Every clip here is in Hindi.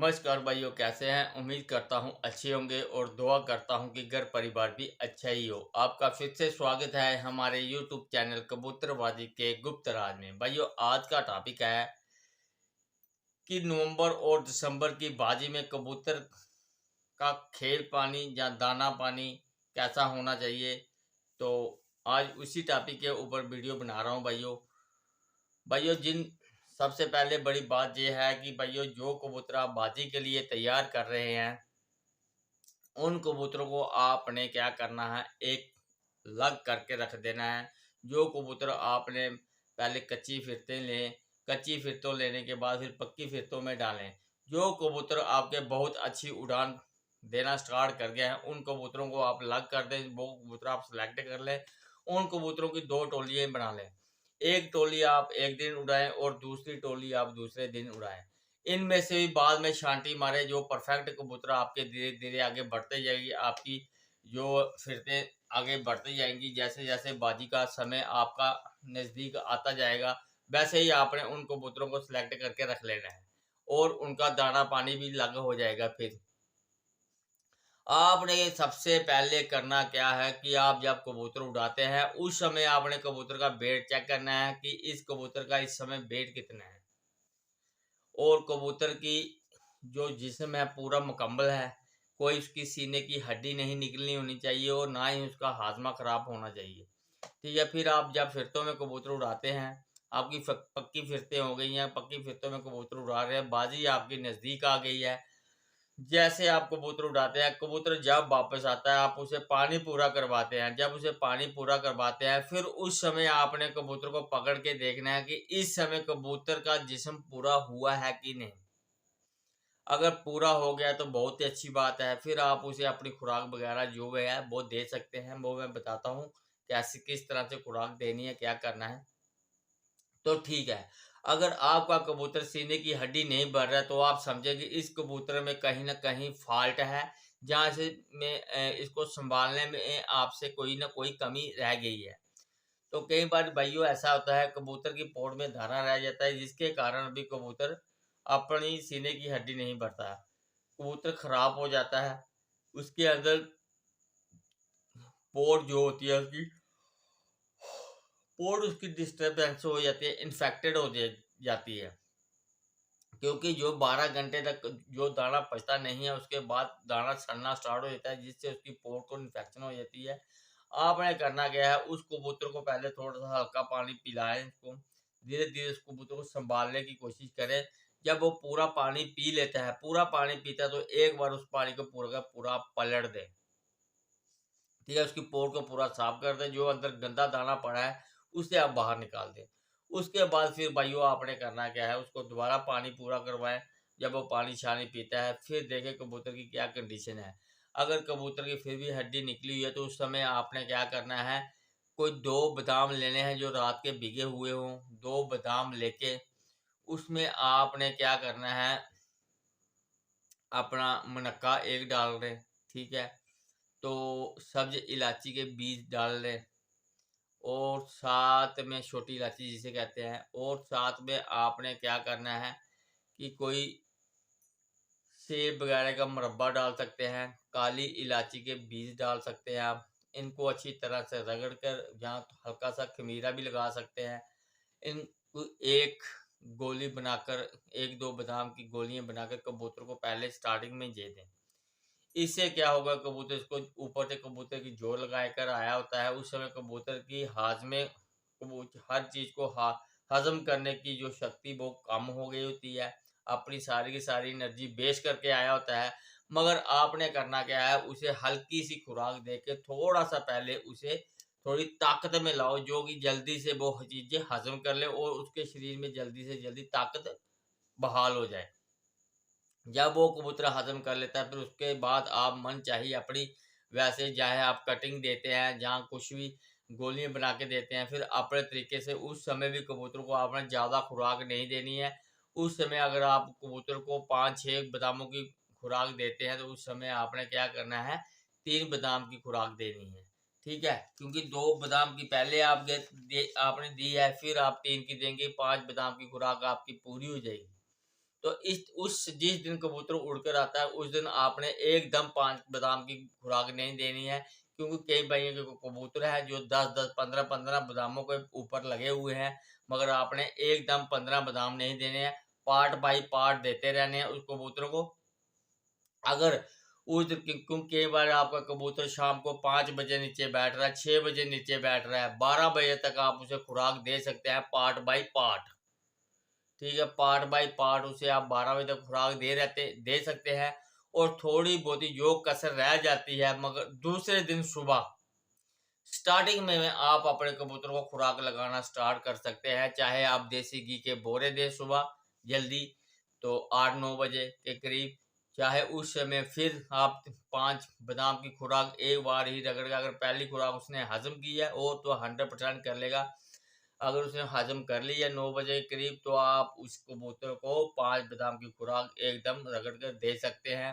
नमस्कार भाइयों, कैसे हैं। उम्मीद करता हूं अच्छे होंगे और दुआ करता हूं कि घर परिवार भी अच्छा ही हो। आपका फिर से स्वागत है हमारे YouTube चैनल कबूतरबाजी के गुप्त राज में। भाइयों, आज का टॉपिक है कि नवंबर और दिसंबर की बाजी में कबूतर का खेल पानी या दाना पानी कैसा होना चाहिए। तो आज उसी टॉपिक के ऊपर वीडियो बना रहा हूं भाइयों। जिन सबसे पहले बड़ी बात यह है कि भाइयों, जो कबूतर आप बाजी के लिए तैयार कर रहे हैं, उन कबूतरों को आपने क्या करना है, एक लग करके रख देना है। जो कबूतर आपने पहले कच्ची फिरतें लें, कच्ची फिरतों लेने के बाद फिर पक्की फिरतों में डालें। जो कबूतर आपके बहुत अच्छी उड़ान देना स्टार्ट कर गए हैं, उन कबूतरों को आप लग कर दें। वो कबूतर आप सेलेक्ट कर लें। उन कबूतरों की दो टोलियाँ बना लें। एक टोली आप एक दिन उड़ाएं और दूसरी टोली आप दूसरे दिन उड़ाएं। इनमें से भी बाद में शांति मारे जो परफेक्ट कबूतर आपके धीरे धीरे आगे बढ़ते जाएगी। आपकी जो फिरते आगे बढ़ती जाएंगी, जैसे जैसे बाजी का समय आपका नज़दीक आता जाएगा, वैसे ही आपने उन कबूतरों को सिलेक्ट करके रख लेना है और उनका दाना पानी भी लग हो जाएगा। फिर आपने सबसे पहले करना क्या है कि आप जब कबूतर उड़ाते हैं, उस समय आपने कबूतर का वेट चेक करना है कि इस कबूतर का इस समय वेट कितना है और कबूतर की जो जिस्म है पूरा मुकम्मल है। कोई उसकी सीने की हड्डी नहीं निकलनी होनी चाहिए और ना ही उसका हाजमा खराब होना चाहिए। ठीक है। फिर आप जब फिरतों में कबूतर उड़ाते हैं, आपकी पक्की फिरतें हो गई हैं, पक्की फिरतों में कबूतर उड़ा रहे हैं, बाजी आपकी नज़दीक आ गई है। जैसे आप कबूतर उड़ाते हैं, कबूतर जब वापस आता है, आप उसे पानी पूरा करवाते हैं। जब उसे पानी पूरा करवाते हैं, फिर उस समय आपने कबूतर को पकड़ के देखना है कि इस समय कबूतर का जिस्म पूरा हुआ है कि नहीं। अगर पूरा हो गया तो बहुत ही अच्छी बात है। फिर आप उसे अपनी खुराक वगैरह जो भी है वो दे सकते हैं। वो मैं बताता हूँ कैसे किस तरह से खुराक देनी है, क्या करना है। तो ठीक है। अगर आपका कबूतर सीने की हड्डी नहीं बढ़ रहा है, तो आप समझेंगे इस कबूतर में कहीं ना कहीं फॉल्ट है, जहाँ से में इसको संभालने में आपसे कोई ना कोई कमी रह गई है। तो कई बार भाइयों ऐसा होता है, कबूतर की पोड़ में धारा रह जाता है, जिसके कारण भी कबूतर अपनी सीने की हड्डी नहीं बढ़ता है। कबूतर खराब हो जाता है। उसके अंदर पोड़ जो होती है उसकी पोड़ उसकी डिस्टर्बेंस हो जाती है, इन्फेक्टेड हो जाती है। क्योंकि जो 12 घंटे तक जो दाना पचता नहीं है, उसके बाद दाना सड़ना स्टार्ट हो जाता है, जिससे उसकी पोर को इन्फेक्शन हो जाती है। आपने करना क्या है, उस कबूतर को पहले थोड़ा सा हल्का पानी पिलाएं। उसको धीरे धीरे उस कबूतर को संभालने की कोशिश करें। जब वो पूरा पानी पी लेता है, पूरा पानी पीता है, तो एक बार उस पानी को पूरा का पूरा पलट दें। ठीक है। उसकी पोर को पूरा साफ कर दें। जो अंदर गंदा दाना पड़ा है उसे आप बाहर निकाल दें। उसके बाद फिर भाइयों आपने करना क्या है, उसको दोबारा पानी पूरा करवाएं। जब वो पानी शानी पीता है, फिर देखें कबूतर की क्या कंडीशन है। अगर कबूतर की फिर भी हड्डी निकली हुई है, तो उस समय आपने क्या करना है, कोई 2 बादाम लेने हैं जो रात के भिगे हुए हों। 2 बादाम लेके उसमें आपने क्या करना है, अपना मुनक्का एक डाल दें। ठीक है। तो सब्ज इलायची के बीज डाल लें और साथ में छोटी इलायची जिसे कहते हैं, और साथ में आपने क्या करना है कि कोई सेब वगैरह का मुरब्बा डाल सकते हैं। काली इलायची के बीज डाल सकते हैं आप। इनको अच्छी तरह से रगड़ कर जहाँ हल्का सा खमीरा भी लगा सकते हैं। इनको एक गोली बनाकर, 1-2 बादाम की गोलियां बनाकर कबूतर को पहले स्टार्टिंग में दे दें। इससे क्या होगा, कबूतर इसको ऊपर से कबूतर की जोर लगा कर आया होता है, उस समय कबूतर की हाजमे कबूतर हर चीज को हजम करने की जो शक्ति वो कम हो गई होती है। अपनी सारी की सारी एनर्जी बेच करके आया होता है। मगर आपने करना क्या है, उसे हल्की सी खुराक देके थोड़ा सा पहले उसे थोड़ी ताकत में लाओ, जो कि जल्दी से वो चीजें हजम कर ले और उसके शरीर में जल्दी से जल्दी ताकत बहाल हो जाए। जब वो कबूतर हजम कर लेता है, फिर उसके बाद आप मन चाहिए अपनी वैसे चाहे आप कटिंग देते हैं, जहाँ कुछ भी गोलियां बना के देते हैं, फिर अपने तरीके से उस समय भी कबूतर को आपने ज़्यादा खुराक नहीं देनी है। उस समय अगर आप कबूतर को 5-6 बादामों की खुराक देते हैं, तो उस समय आपने क्या करना है, 3 बादाम की खुराक देनी है। ठीक है। क्योंकि 2 बादाम की पहले आपने दी है, फिर आप 3 की देंगे, 5 बादाम की खुराक आपकी पूरी हो जाएगी। तो इस उस जिस दिन कबूतर उड़कर आता है उस दिन आपने एकदम 5 बादाम की खुराक नहीं देनी है, क्योंकि कई भाइयों के कबूतर हैं जो 10-10, 15-15 बादामों के ऊपर लगे हुए हैं, मगर आपने एकदम 15 बादाम नहीं देने हैं, पार्ट बाय पार्ट देते रहने हैं उस कबूतरों को। अगर उस दिन क्योंकि कई बार आपका कबूतर शाम को 5 बजे नीचे बैठ रहा है, 6 बजे नीचे बैठ रहा है, 12 बजे तक आप उसे खुराक दे सकते हैं पार्ट बाय पार्ट। ठीक है, पार्ट बाय पार्ट उसे आप 12 बजे तक खुराक दे सकते हैं, और थोड़ी बहुत ही जो कसर रह जाती है मगर दूसरे दिन सुबह स्टार्टिंग में आप अपने कबूतर को खुराक लगाना स्टार्ट कर सकते हैं। चाहे आप देसी घी के बोरे दें सुबह जल्दी, तो 8-9 बजे के करीब, चाहे उस समय फिर आप 5 बादाम की खुराक एक बार ही रगड़ के, अगर पहली खुराक उसने हजम की है वो तो 100% कर लेगा। अगर उसने हजम कर ली है 9 बजे के करीब, तो आप उस कबूतर को 5 बादाम की खुराक एकदम रगड़ कर दे सकते हैं।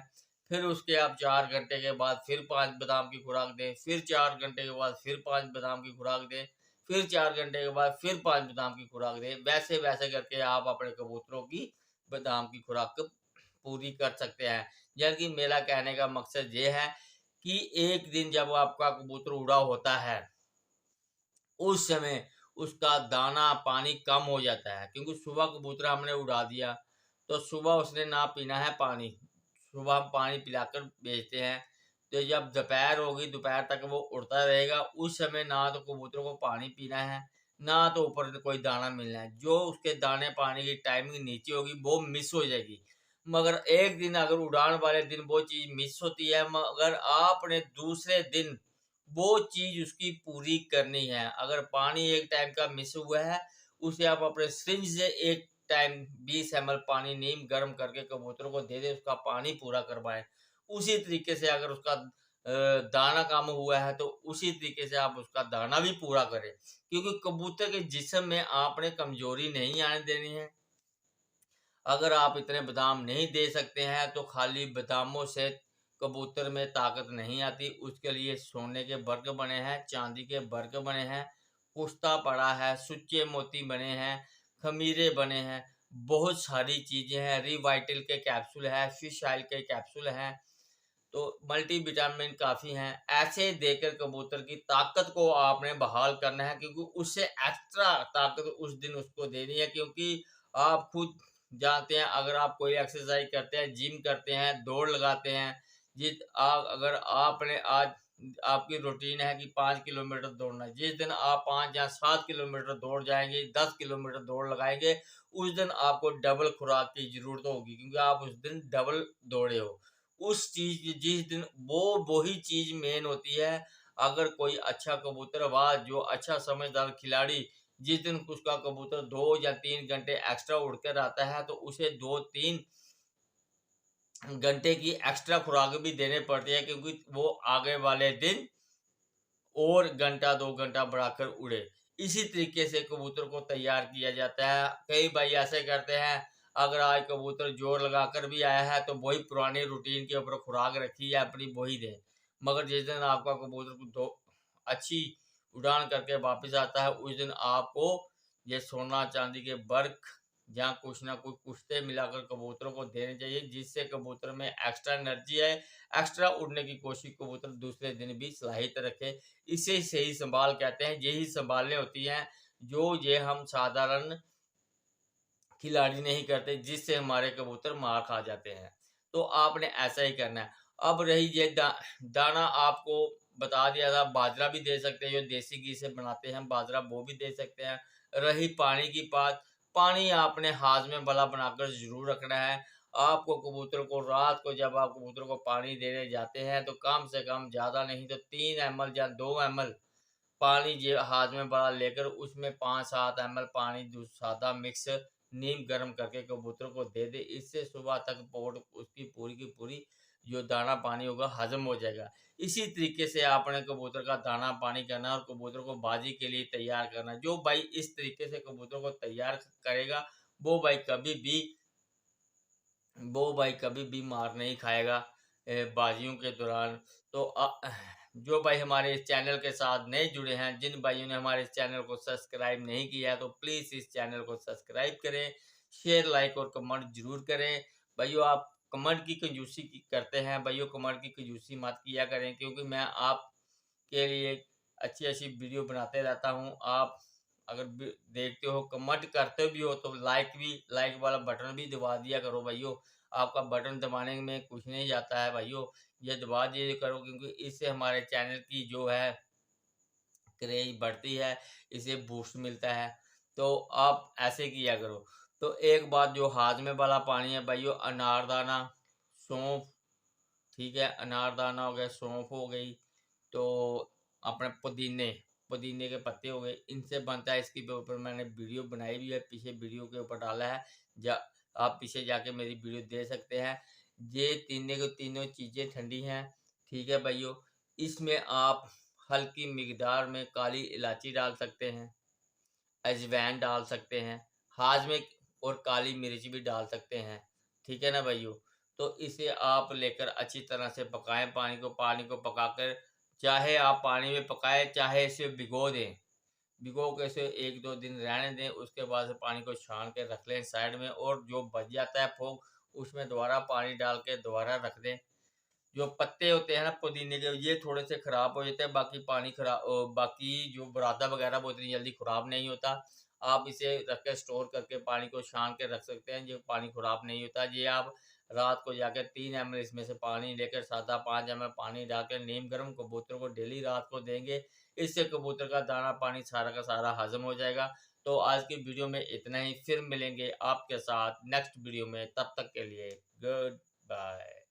फिर उसके आप 4 घंटे के बाद फिर 5 बादाम की खुराक दें, फिर 4 घंटे के बाद फिर 5 बादाम की खुराक दें, फिर 4 घंटे के बाद फिर 5 बादाम की खुराक दें। वैसे-वैसे करके आप अपने कबूतरों की बादाम की खुराक पूरी कर सकते हैं। यानी कि मेरा कहने का मकसद ये है कि एक दिन जब आपका कबूतर उड़ा होता है, उस समय उसका दाना पानी कम हो जाता है, क्योंकि सुबह कबूतर हमने उड़ा दिया, तो सुबह उसने ना पीना है पानी। सुबह हम पानी पिलाकर भेजते हैं, तो जब दोपहर होगी, दोपहर तक वो उड़ता रहेगा, उस समय ना तो कबूतर को पानी पीना है, ना तो ऊपर से कोई दाना मिलना है। जो उसके दाने पानी की टाइमिंग नीचे होगी वो मिस हो जाएगी। मगर एक दिन अगर उड़ान वाले दिन वो चीज़ मिस होती है, मगर आपने दूसरे दिन वो चीज़ उसकी पूरी करनी है। अगर पानी एक टाइम का मिस हुआ है, उसे आप अपने सिरिंज से एक टाइम 20 एमएल पानी नीम गर्म करके कबूतर को दे दें, उसका पानी पूरा करवाएँ। उसी तरीके से अगर उसका दाना कम हुआ है, तो उसी तरीके से आप उसका दाना भी पूरा करें। क्योंकि कबूतर के जिस्म में आपने कमज़ोरी नहीं आने देनी है। अगर आप इतने बादाम नहीं दे सकते हैं, तो खाली बादामों से कबूतर में ताकत नहीं आती। उसके लिए सोने के बर्ग बने हैं, चांदी के बर्ग बने हैं, पुश्ता पड़ा है, सुच्चे मोती बने हैं, खमीरे बने हैं, बहुत सारी चीज़ें हैं, रिवाइटल के कैप्सूल हैं, फिश ऑयल के कैप्सूल हैं, तो मल्टीविटामिन काफ़ी हैं। ऐसे देकर कबूतर की ताकत को आपने बहाल करना है, क्योंकि उससे एक्स्ट्रा ताकत उस दिन उसको देनी है, क्योंकि आप खुद जानते हैं, अगर आप कोई एक्सरसाइज करते हैं, जिम करते हैं, दौड़ लगाते हैं, अगर आपने आज आपकी रूटीन है कि 5 किलोमीटर दौड़ना है, जिस दिन आप 5 या 7 किलोमीटर दौड़ जाएँगे, 10 किलोमीटर दौड़ लगाएँगे, उस दिन आपको डबल खुराक की ज़रूरत होगी, क्योंकि आप उस दिन डबल दौड़े हो। उस चीज़ जिस दिन वही चीज़ मेन होती है। अगर कोई अच्छा कबूतरबाज जो अच्छा समझदार खिलाड़ी जिस दिन उसका कबूतर 2 या 3 घंटे एक्स्ट्रा उड़ कर आता है, तो उसे 2-3 घंटे की एक्स्ट्रा खुराक भी देने पड़ती है, क्योंकि वो आगे वाले दिन और घंटा 2 घंटा बढ़ाकर उड़े। इसी तरीके से कबूतर को तैयार किया जाता है। कई भाई ऐसे करते हैं, अगर आज कबूतर जोर लगाकर भी आया है, तो वही पुरानी रूटीन के ऊपर खुराक रखी है अपनी, वही दें। मगर जिस दिन आपका कबूतर को दो अच्छी उड़ान करके वापस आता है, उस दिन आपको ये सोना-चांदी के बर्क या कुछ ना कुछ पुश्ते मिलाकर कबूतरों को देने चाहिए, जिससे कबूतर में एक्स्ट्रा एनर्जी आए, एक्स्ट्रा उड़ने की कोशिश कबूतर दूसरे दिन भी सलाहियत रखे। इसे सही संभाल कहते हैं। यही संभालें होती हैं जो ये हम साधारण खिलाड़ी नहीं करते, जिससे हमारे कबूतर मार खा जाते हैं। तो आपने ऐसा ही करना है। अब रही ये दाना, आपको बता दिया था, बाजरा भी दे सकते हैं, जो देसी घी से बनाते हैं बाजरा, वो भी दे सकते हैं। रही पानी की बात, पानी आपने हाज़मे वाला बनाकर ज़रूर रखना है। आपको कबूतर को रात को जब आप कबूतर को पानी देने जाते हैं, तो कम से कम ज़्यादा नहीं तो 3 एमएल या 2 एमएल पानी ये हाथ में बड़ा लेकर उसमें 5-7 एमएल पानी दूध सादा मिक्स नीम गर्म करके कबूतर को दे दे। इससे सुबह तक पोट उसकी पूरी की पूरी जो दाना पानी होगा हजम हो जाएगा। इसी तरीके से आपने कबूतर का दाना पानी करना है और कबूतर को बाजी के लिए तैयार करना है। जो भाई इस तरीके से कबूतर को तैयार करेगा, वो भाई कभी भी मार नहीं खाएगा बाजियों के दौरान। तो जो भाई हमारे इस चैनल के साथ नए जुड़े हैं, जिन भाइयों ने हमारे इस चैनल को सब्सक्राइब नहीं किया है, तो प्लीज़ इस चैनल को सब्सक्राइब करें, शेयर, लाइक और कमेंट ज़रूर करें। भाइयों आप कमेंट की कंजूसी करते हैं, भाइयों कमेंट की कंजूसी मत किया करें, क्योंकि मैं आपके लिए अच्छी-अच्छी वीडियो बनाते रहता हूँ। आप अगर देखते हो, कमेंट करते भी हो, तो लाइक वाला बटन भी दबा दिया करो भाइयों। आपका बटन दबाने में कुछ नहीं जाता है भाइयों, ये दबा दिया करो, क्योंकि इससे हमारे चैनल की जो है क्रेज बढ़ती है, इसे बूस्ट मिलता है। तो आप ऐसे किया करो। तो एक बात, जो हाजमे वाला पानी है भाइयों, अनारदाना, सौंफ, ठीक है, अनारदाना हो गया, सौंफ हो गई, तो अपने पुदीने पुदीने के पत्ते हो गए, इनसे बनता है। इसके ऊपर मैंने वीडियो बनाई भी है, पीछे वीडियो के ऊपर डाला है, जा आप पीछे जाके मेरी वीडियो दे सकते हैं। ये तीनों की तीनों चीज़ें ठंडी हैं, ठीक है भाइयों। इसमें आप हल्की मिकदार में काली इलायची डाल सकते हैं, अजवाइन डाल सकते हैं, हाजमे और काली मिर्च भी डाल सकते हैं, ठीक है ना भाइयों। तो इसे आप लेकर अच्छी तरह से पकाएं, पानी को पकाकर, चाहे आप पानी में पकाएं, चाहे इसे भिगो दें, भिगो के इसे 1-2 दिन रहने दें, उसके बाद से पानी को छान के रख लें साइड में, और जो बच जाता है फोग, उसमें दोबारा पानी डाल के दोबारा रख दें। जो पत्ते होते हैं ना पुदीने के, ये थोड़े से खराब हो जाते हैं, बाकी जो बुरादा वगैरह वो इतनी जल्दी खराब नहीं होता। आप इसे रख के स्टोर करके पानी को छान के रख सकते हैं, ये पानी खराब नहीं होता। ये आप रात को जाकर 3 ml इसमें से पानी लेकर, सादा 5 ml पानी डालकर नीम गर्म कबूतर को डेली रात को देंगे। इससे कबूतर का दाना पानी सारा का सारा हजम हो जाएगा। तो आज की वीडियो में इतना ही, फिर मिलेंगे आपके साथ नेक्स्ट वीडियो में, तब तक के लिए गुड बाय।